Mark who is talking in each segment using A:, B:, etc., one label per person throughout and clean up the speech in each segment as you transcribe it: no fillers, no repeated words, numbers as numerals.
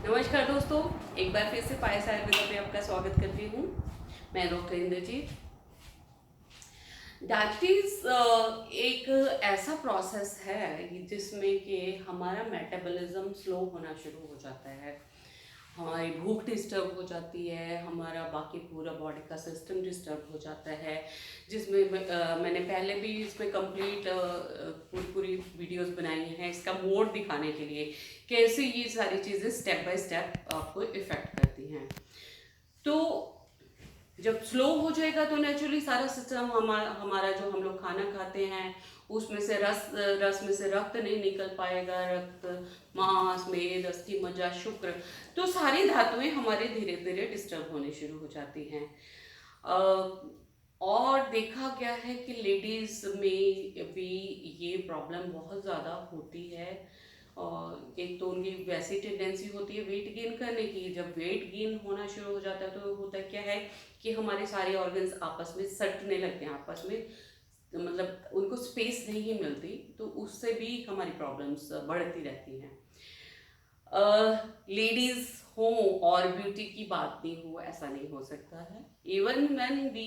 A: नमस्कार दोस्तों, एक बार फिर से पायस आयुर्वेदा पे आपका स्वागत करती हूँ। मैं डॉक्टर इंद्रजीत। डायबिटीज एक ऐसा प्रोसेस है जिसमें कि हमारा मेटाबॉलिज्म स्लो होना शुरू हो जाता है, हमारी भूख डिस्टर्ब हो जाती है, हमारा बाकी पूरा बॉडी का सिस्टम डिस्टर्ब हो जाता है। जिसमें मैंने पहले भी इसमें कंप्लीट पूरी पूरी वीडियोस बनाई हैं इसका मोड दिखाने के लिए, कैसे ये सारी चीज़ें स्टेप बाय स्टेप आपको इफ़ेक्ट करती हैं। तो जब स्लो हो जाएगा तो नेचुरली सारा सिस्टम हमारा हमारा जो हम लोग खाना खाते हैं उसमें से रस में से रक्त नहीं निकल पाएगा। रक्त, मांस, मेद, अस्थि, मज्जा, शुक्र, तो सारी धातुएं हमारे धीरे धीरे डिस्टर्ब होने शुरू हो जाती हैं। और देखा गया है कि लेडीज में भी ये प्रॉब्लम बहुत ज़्यादा होती है। और एक तो उनकी वैसी टेंडेंसी होती है वेट गेन करने की। जब वेट गेन होना शुरू हो जाता है तो होता क्या है कि हमारे सारे ऑर्गन्स आपस में सटने लगते हैं, आपस में मतलब उनको स्पेस नहीं मिलती, तो उससे भी हमारी प्रॉब्लम्स बढ़ती रहती हैं। लेडीज हो और ब्यूटी की बात नहीं हो, ऐसा नहीं हो सकता है। इवन मैन भी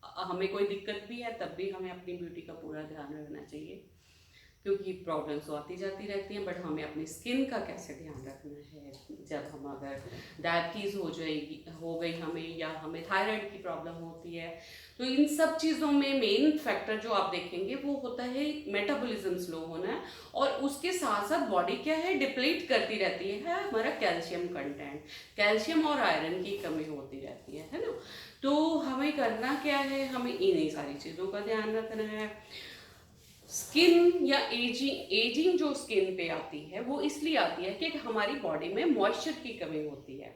A: हमें कोई दिक्कत भी है तब भी हमें अपनी ब्यूटी का पूरा ध्यान रखना चाहिए, क्योंकि प्रॉब्लम्स तो आती जाती रहती हैं। बट हमें अपनी स्किन का कैसे ध्यान रखना है, जब हम अगर डायबिटीज़ हो गई हमें, या हमें थायराइड की प्रॉब्लम होती है, तो इन सब चीज़ों में मेन फैक्टर जो आप देखेंगे वो होता है मेटाबॉलिज्म स्लो होना। और उसके साथ साथ बॉडी क्या है, डिप्लीट करती रहती है हमारा कैल्शियम कंटेंट, कैल्शियम और आयरन की कमी होती रहती है ना। तो हमें करना क्या है, हमें इन्हीं सारी चीज़ों का ध्यान रखना है। स्किन या एजिंग जो स्किन पे आती है वो इसलिए आती है कि हमारी बॉडी में मॉइस्चर की कमी होती है।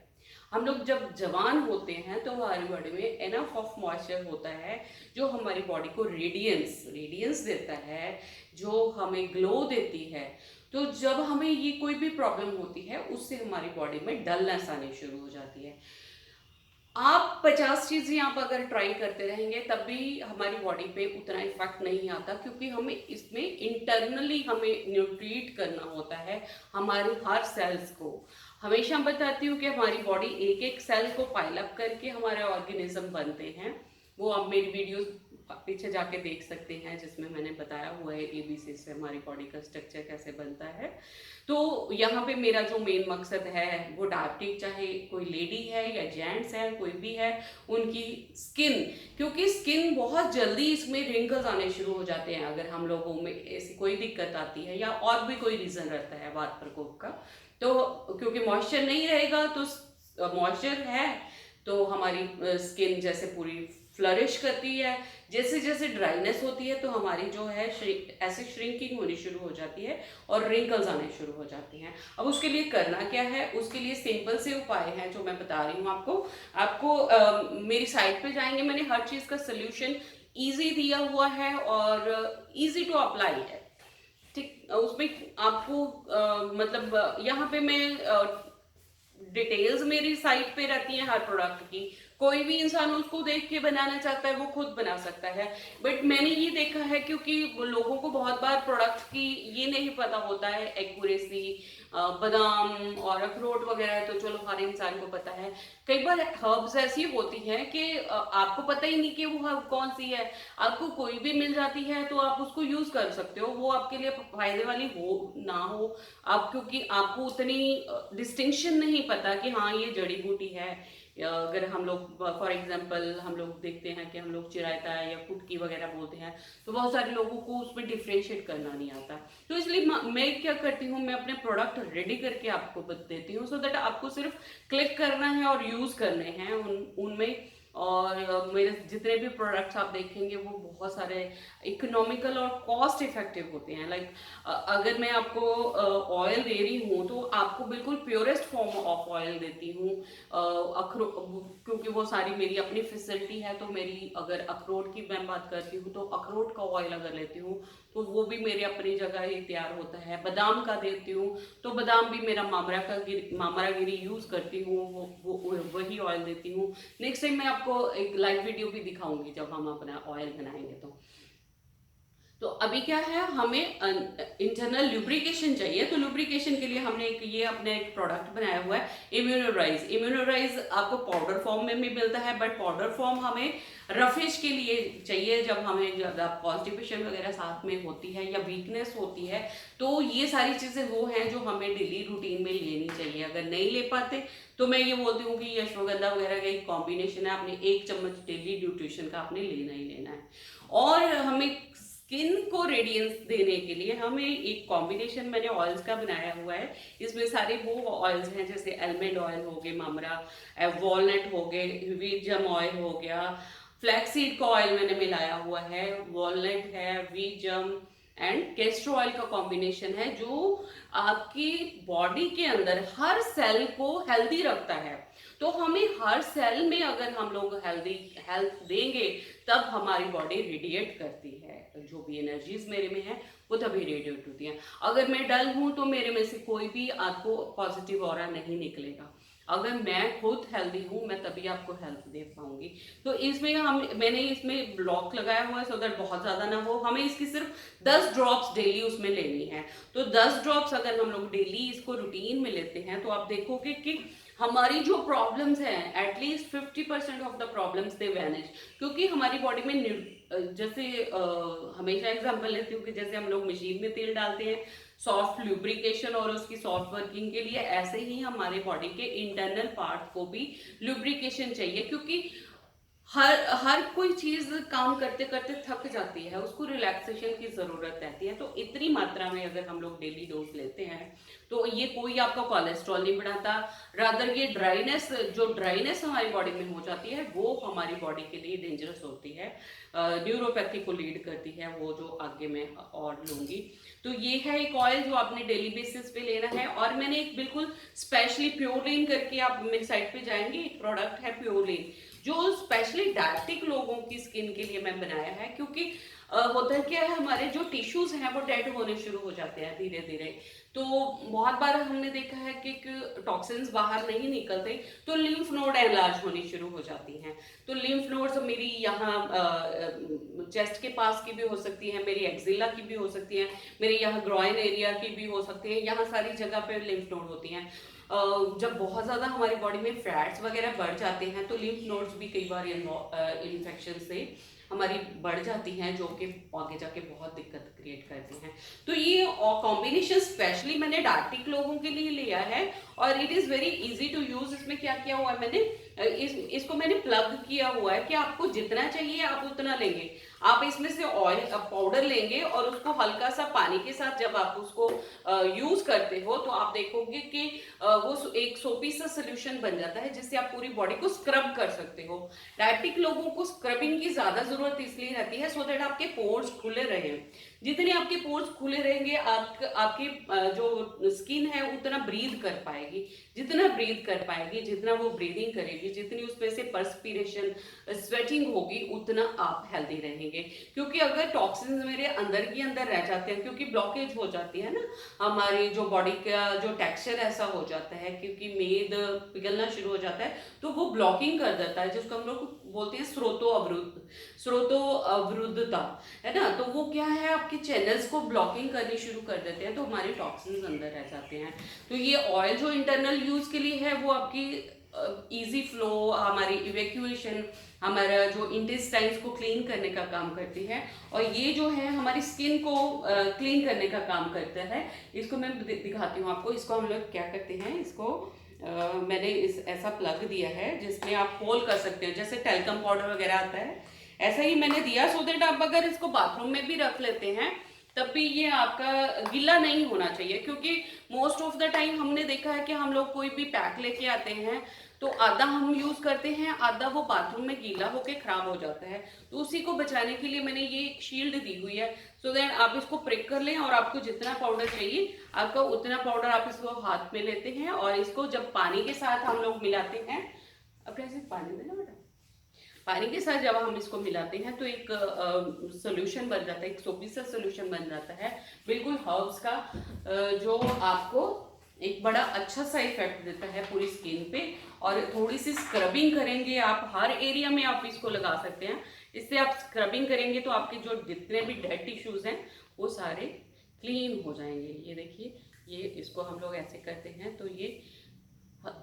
A: हम लोग जब जवान होते हैं तो हमारी बॉडी में एनफ ऑफ मॉइस्चर होता है, जो हमारी बॉडी को रेडियंस देता है, जो हमें ग्लो देती है। तो जब हमें ये कोई भी प्रॉब्लम होती है उससे हमारी बॉडी में डलनेस आनी शुरू हो जाती है। आप 50 चीज़ें आप अगर ट्राई करते रहेंगे तब भी हमारी बॉडी पे उतना इफेक्ट नहीं आता, क्योंकि हमें इसमें इंटरनली हमें न्यूट्रीट करना होता है हमारे हर सेल्स को। हमेशा बताती हूँ कि हमारी बॉडी एक एक सेल को पाइल अप करके हमारे ऑर्गेनिज्म बनते हैं। वो आप मेरी वीडियोस पीछे जाके देख सकते हैं, जिसमें मैंने बताया हुआ है एबीसी से हमारी बॉडी का स्ट्रक्चर कैसे बनता है। तो यहाँ पे मेरा जो मेन मकसद है वो डायबिटिक, चाहे कोई लेडी है या जेंट्स है, कोई भी है, उनकी स्किन, क्योंकि स्किन बहुत जल्दी इसमें रिंकल्स आने शुरू हो जाते हैं अगर हम लोगों में ऐसी कोई दिक्कत आती है या और भी कोई रीज़न रहता है वात प्रकोप का। तो क्योंकि मॉइस्चर नहीं रहेगा, तो मॉइस्चर है तो हमारी स्किन जैसे पूरी फ्लरिश करती है। जैसे जैसे ड्राइनेस होती है तो हमारी जो है ऐसे श्रिंकिंग होनी शुरू हो जाती है और रिंकल्स आने शुरू हो जाती हैं। अब उसके लिए करना क्या है, उसके लिए सिंपल से उपाय हैं जो मैं बता रही हूँ आपको। मेरी साइट पे जाएंगे, मैंने हर चीज़ का सोल्यूशन ईजी दिया हुआ है और ईजी टू अप्लाई है। ठीक, उसमें आपको मतलब यहाँ पे मैं डिटेल्स मेरी साइट पे रहती हैं हर प्रोडक्ट की। कोई भी इंसान उसको देख के बनाना चाहता है वो खुद बना सकता है। बट मैंने ये देखा है, क्योंकि लोगों को बहुत बार प्रोडक्ट की ये नहीं पता होता है एक्यूरेसी। बादाम और अखरोट वगैरह तो चलो हर इंसान को पता है। कई बार हर्ब्स ऐसी होती हैं कि आपको पता ही नहीं कि वो हर्ब कौन सी है। आपको कोई भी मिल जाती है तो आप उसको यूज कर सकते हो, वो आपके लिए फायदे वाली हो ना हो। आप क्योंकि आपको उतनी डिस्टिंक्शन नहीं पता कि हाँ ये जड़ी बूटी है। या अगर हम लोग फॉर एग्जांपल हम लोग देखते हैं कि हम लोग चिरायता है या कुटकी वगैरह बोलते हैं, तो बहुत सारे लोगों को उसमें डिफ्रेंशिएट करना नहीं आता। तो इसलिए मैं क्या करती हूँ, मैं अपने प्रोडक्ट रेडी करके आपको देती हूँ, सो दैट आपको सिर्फ क्लिक करना है और यूज करने हैं उनमें। और मेरे जितने भी प्रोडक्ट्स आप देखेंगे वो बहुत सारे इकोनॉमिकल और कॉस्ट इफेक्टिव होते हैं। लाइक अगर मैं आपको ऑयल दे रही हूँ तो आपको बिल्कुल प्योरेस्ट फॉर्म ऑफ ऑयल देती हूँ। अखरोट, क्योंकि वो सारी मेरी अपनी फैसिलिटी है, तो मेरी अगर अखरोट की मैं बात करती हूँ तो अखरोट का ऑयल अगर लेती हूँ तो वो भी मेरे अपनी जगह ही तैयार होता है। बादाम का देती हूँ तो बादाम भी मेरा मामरागिरी यूज करती हूँ, वो वही ऑयल देती हूँ। नेक्स्ट टाइम मैं आपको एक लाइव वीडियो भी दिखाऊंगी जब हम अपना ऑयल बनाएंगे। तो अभी क्या है, हमें इंटरनल लुब्रिकेशन चाहिए। तो लुब्रिकेशन के लिए हमने ये अपने एक प्रोडक्ट बनाया हुआ है इम्यूनोराइज। इम्यूनोराइज आपको पाउडर फॉर्म में भी मिलता है, बट पाउडर फॉर्म हमें रफिश के लिए चाहिए, जब हमें ज़्यादा कॉन्स्टिपेशन वगैरह साथ में होती है या वीकनेस होती है। तो ये सारी चीज़ें वो हैं जो हमें डेली रूटीन में लेनी चाहिए। अगर नहीं ले पाते तो मैं ये बोलती हूँ कि ये अश्वगंधा वगैरह का एक कॉम्बिनेशन है, आपने 1 चम्मच डेली न्यूट्रिशन का आपने लेना ही लेना है। और हमें स्किन को रेडियंस देने के लिए हमें एक कॉम्बिनेशन मैंने ऑयल्स का बनाया हुआ है। इसमें सारे वो ऑयल्स हैं, जैसे एलमंड ऑयल हो गए, मामरा, वॉलनट हो गए, वीजम ऑयल हो गया, फ्लैक्सीड का ऑयल मैंने मिलाया हुआ है, वॉलनट है, वीजम एंड कैस्टर ऑयल का कॉम्बिनेशन है, जो आपकी बॉडी के अंदर हर सेल को हेल्दी रखता है। तो हमें हर सेल में अगर हम लोग हेल्दी हेल्थ देंगे तब हमारी बॉडी रेडिएट करती है। जो भी एनर्जीज मेरे में है वो तभी रेडिएट होती है। अगर मैं डल हूं तो मेरे में से कोई भी आपको पॉजिटिव ऑरा नहीं निकलेगा। अगर मैं खुद हेल्दी हूँ मैं तभी आपको हेल्थ दे पाऊंगी। तो इसमें मैंने इसमें ब्लॉक लगाया हुआ है सो दैट बहुत ज्यादा ना हो। हमें इसकी सिर्फ 10 ड्रॉप्स डेली उसमें लेनी है। तो 10 ड्रॉप्स अगर हम लोग डेली इसको रूटीन में लेते हैं तो आप देखोगे कि हमारी जो प्रॉब्लम्स हैं at least 50% of the problems they vanish. क्योंकि हमारी बॉडी में जैसे हमेशा एग्जांपल लेती हूँ कि जैसे हम लोग मशीन में तेल डालते हैं सॉफ्ट लुब्रिकेशन और उसकी सॉफ्ट वर्किंग के लिए, ऐसे ही हमारे बॉडी के इंटरनल पार्ट को भी लुब्रिकेशन चाहिए। क्योंकि हर कोई चीज काम करते करते थक जाती है, उसको रिलैक्सेशन की जरूरत रहती है। तो इतनी मात्रा में अगर हम लोग डेली डोज लेते हैं तो ये कोई आपका कोलेस्ट्रॉल नहीं बढ़ाता, रादर ये ड्राइनेस हमारी बॉडी में हो जाती है वो हमारी बॉडी के लिए डेंजरस होती है, न्यूरोपैथी को लीड करती है, वो जो आगे मैं और लूंगी। तो ये है एक ऑयल जो आपने डेली बेसिस पे लेना है। और मैंने एक बिल्कुल स्पेशली प्योरलीन करके, आप मेरी साइट पे जाएंगे, एक प्रोडक्ट है प्योरलीन जो स्पेशली डायबिटिक लोगों की स्किन के लिए मैं बनाया है। क्योंकि होता क्या है, हमारे जो टिश्यूज हैं वो डेड होने शुरू हो जाते हैं धीरे धीरे। तो बहुत बार हमने देखा है कि टॉक्सिन्स बाहर नहीं निकलते तो लिम्फ नोड एनलार्ज होनी शुरू हो जाती हैं। तो लिम्फ नोड्स मेरी यहाँ चेस्ट के पास की भी हो सकती है, मेरी एक्सिला की भी हो सकती है, मेरे यहाँ ग्रॉइन एरिया की भी हो सकती है, यहाँ सारी जगह पे लिम्फ नोड होती हैं। जब बहुत ज़्यादा हमारी बॉडी में फैट्स वगैरह बढ़ जाते हैं तो लिम्फ नोड्स भी कई बार इन्फेक्शन से हमारी बढ़ जाती हैं, जो कि आगे जाके बहुत दिक्कत क्रिएट करती हैं। तो ये कॉम्बिनेशन स्पेशली मैंने डायबिटिक लोगों के लिए लिया है और it is very easy to use. इसमें क्या किया हुआ है मैंने, इसको मैंने प्लग किया हुआ है कि आपको जितना चाहिए आप उतना लेंगे। आप इसमें से ऑयल पाउडर लेंगे और उसको हल्का सा पानी के साथ जब आप उसको यूज करते हो तो आप देखोगे कि वो एक सोपी सा सोल्यूशन बन जाता है जिससे आप पूरी बॉडी को स्क्रब कर सकते हो। डायबिटिक लोगों को स्क्रबिंग की ज्यादा जरूरत इसलिए रहती है सो दैट आपके पोर्स खुले रहे। जितने आपके पोर्स खुले रहेंगे आपकी जो स्किन है उतना ब्रीथ कर पाएगी। जितना ब्रीथ कर पाएगी, जितना वो ब्रीदिंग करेगी, जितनी उसमें से पर्सपिरेशन स्वेटिंग होगी, उतना आप हेल्दी रहेंगे। क्योंकि अगर टॉक्सिन्स मेरे अंदर के अंदर रह जाते हैं, क्योंकि ब्लॉकेज हो जाती है ना, हमारी जो बॉडी का जो टेक्सचर ऐसा हो जाता है, क्योंकि मेद पिघलना शुरू हो जाता है तो वो ब्लॉकिंग कर देता है, जिसको हम लोग बोलते हैं स्रोतो अवरुद्धता, है ना। तो वो क्या है, आपके चैनल्स को ब्लॉकिंग करनी शुरू कर देते हैं तो हमारे टॉक्सिन्स अंदर रह जाते हैं। तो ये ऑयल जो इंटरनल यूज के लिए है वो आपकी इजी फ्लो, हमारी इवैक्यूएशन, हमारा जो इंटेस्टाइन्स को क्लीन करने का काम करती है। और ये जो है हमारी स्किन को क्लीन करने का काम करता है। इसको मैं दिखाती हूँ आपको। इसको हम लोग क्या करते हैं, इसको मैंने ऐसा प्लग दिया है जिसमें आप होल कर सकते हो, जैसे टेल्कम पाउडर वगैरह आता है ऐसा ही मैंने दिया, सो दैट आप अगर इसको बाथरूम में भी रख लेते हैं तब भी ये आपका गीला नहीं होना चाहिए। क्योंकि मोस्ट ऑफ द टाइम हमने देखा है कि हम लोग कोई भी पैक लेके आते हैं तो आधा हम यूज करते हैं, आधा वो बाथरूम में गीला होके खराब हो जाता है। तो उसी को बचाने के लिए मैंने ये एक शील्ड दी हुई है, सो दैट आप इसको प्रिक कर लें और आपको जितना पाउडर चाहिए आपका उतना पाउडर आप इसको हाथ में लेते हैं और इसको जब पानी के साथ हम लोग मिलाते हैं, अब ऐसे पानी देना बेटा, पानी के साथ जब हम इसको मिलाते हैं तो एक सोल्यूशन बन जाता है, एक सोपी सा सोल्यूशन बन जाता है बिल्कुल हर्ब्स का, जो आपको एक बड़ा अच्छा सा इफेक्ट देता है पूरी स्किन पे। और थोड़ी सी स्क्रबिंग करेंगे आप, हर एरिया में आप इसको लगा सकते हैं। इससे आप स्क्रबिंग करेंगे तो आपके जो जितने भी डेड टिश्यूज हैं वो सारे क्लीन हो जाएंगे। ये देखिए, ये इसको हम लोग ऐसे करते हैं तो ये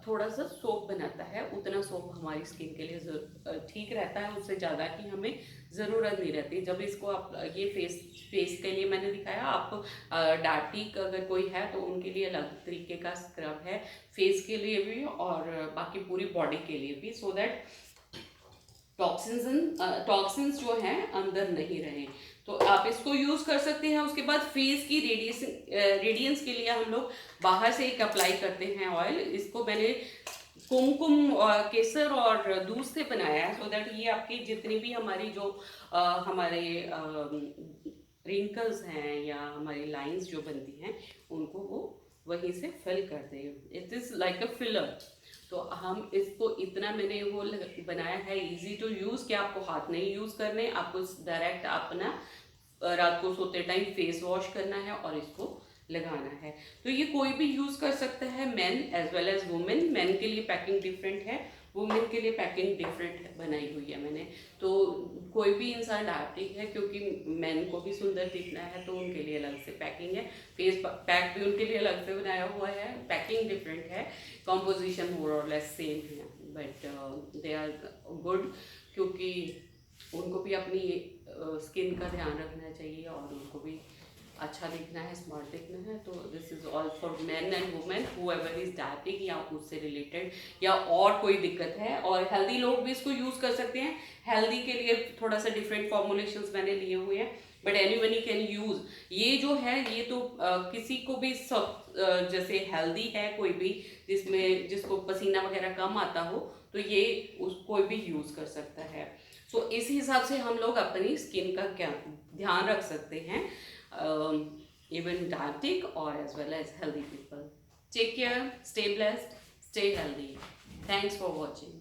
A: थोड़ा सा सोप बनाता है, उतना सोप हमारी स्किन के लिए ठीक रहता है, उससे ज़्यादा की हमें ज़रूरत नहीं रहती। जब इसको आप ये फेस के लिए मैंने दिखाया, आप डार्टिक अगर कोई है तो उनके लिए अलग तरीके का स्क्रब है, फेस के लिए भी और बाकी पूरी बॉडी के लिए भी, सो दैट टॉक्सिन्स जो हैं अंदर नहीं रहे। तो आप इसको यूज कर सकते हैं। उसके बाद फेस की रेडियंस के लिए हम लोग बाहर से एक अप्लाई करते हैं ऑयल। इसको मैंने कुमकुम केसर और दूध से बनाया है, सो दैट ये आपकी जितनी भी हमारी जो हमारे रिंकल्स हैं या हमारी लाइंस जो बनती हैं उनको वो वहीं से फिल कर दे। It is like a filler. तो हम इसको इतना मैंने वो बनाया है इजी टू यूज कि आपको हाथ नहीं यूज करने, आपको डायरेक्ट अपना रात को सोते टाइम फेस वॉश करना है और इसको लगाना है। तो ये कोई भी यूज कर सकता है, men as well as women. Men के लिए पैकिंग डिफरेंट है, वुमेन के लिए पैकिंग डिफरेंट बनाई हुई है मैंने। तो कोई भी इंसान डार्टिक है, क्योंकि मेन को भी सुंदर दिखना है, तो उनके लिए अलग से पैकिंग है। फेस पैक भी उनके लिए अलग से बनाया हुआ है, पैकिंग डिफरेंट है, कॉम्पोजिशन मोर और लेस सेम है, बट दे आर गुड, क्योंकि उनको भी अपनी स्किन का ध्यान रखना चाहिए और उनको भी अच्छा दिखना है, स्मार्ट दिखना है। तो this is all for man and women whoever is diabetic या उससे रिलेटेड या और कोई दिक्कत है। और हेल्दी लोग भी इसको यूज कर सकते हैं। हेल्दी के लिए थोड़ा सा डिफरेंट फॉर्मुलेशंस मैंने लिए हुए हैं, बट एनीबडी कैन यूज। ये जो है ये तो किसी को भी सब जैसे हेल्दी है कोई भी जिसको पसीना वगैरह कम आता हो, तो ये कोई भी यूज कर सकता है। सो इस हिसाब से हम लोग अपनी स्किन का क्या ध्यान रख सकते हैं, even diabetic or as well as healthy people. Take care, stay blessed, stay healthy. Thanks for watching.